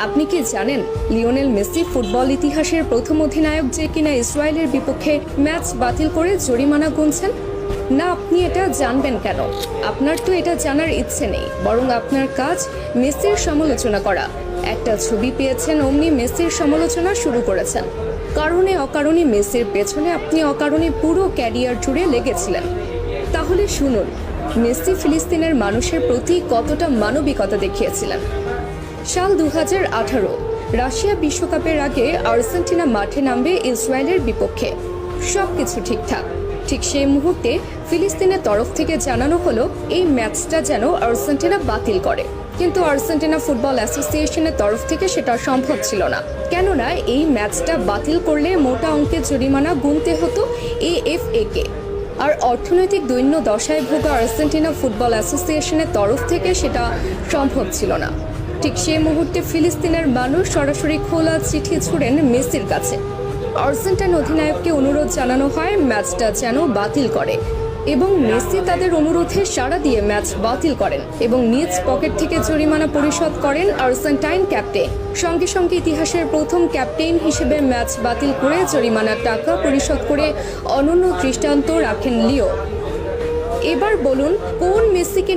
আপনি কি জানেন লিওনেল মেসি ফুটবল ইতিহাসের প্রথম অধিনায়ক যে কিনা ইসরায়েলের বিপক্ষে ম্যাচ বাতিল করে জরিমানা গুনছেন? না, আপনি এটা জানবেন কেন? আপনার তো এটা জানার ইচ্ছে নেই, বরং আপনার কাজ মেসির সমালোচনা করা। একটা ছবি পেয়েছেন, অমনি মেসির সমালোচনা শুরু করেছেন। কারণে অকারণে মেসির পেছনে আপনি অকারণে পুরো ক্যারিয়ার জুড়ে লেগেছিলেন। তাহলে শুনুন, মেসি ফিলিস্তিনের মানুষের প্রতি কতটা মানবিকতা দেখিয়েছিলেন। সাল 2018 রাশিয়া বিশ্বকাপের আগে আর্জেন্টিনা মাঠে নামবে ইসরায়েলের বিপক্ষে। সবকিছু ঠিকঠাক। ঠিক সেই মুহূর্তে ফিলিস্তিনের তরফ থেকে জানানো হলো এই ম্যাচটা যেন আর্জেন্টিনা বাতিল করে। কিন্তু আর্জেন্টিনা ফুটবল অ্যাসোসিয়েশনের তরফ থেকে সেটা সম্ভব ছিল না, কেননা এই ম্যাচটা বাতিল করলে মোটা অঙ্কের জরিমানা গুনতে হতো AFA কে। আর অর্থনৈতিক দৈন্য দশায় ভোগা আর্জেন্টিনা ফুটবল অ্যাসোসিয়েশনের তরফ থেকে সেটা সম্ভব ছিল না। ঠিক সেই মুহূর্তে ফিলিস্তিনের মানুষ সরাসরি খোলা চিঠি ছুড়েন মেসির কাছে। আর্জেন্টাইন অধিনায়ককে অনুরোধ জানানো হয় ম্যাচটা যেন বাতিল করে, এবং মেসি তাদের অনুরোধে সাড়া দিয়ে ম্যাচ বাতিল করেন এবং নিজ পকেট থেকে জরিমানা পরিশোধ করেন আর্জেন্টাইন ক্যাপ্টেন। সঙ্গে সঙ্গে ইতিহাসের প্রথম ক্যাপ্টেন হিসেবে ম্যাচ বাতিল করে জরিমানার টাকা পরিশোধ করে অনন্য দৃষ্টান্ত রাখেন লিও। এবার বলুন, কোন মেসিকে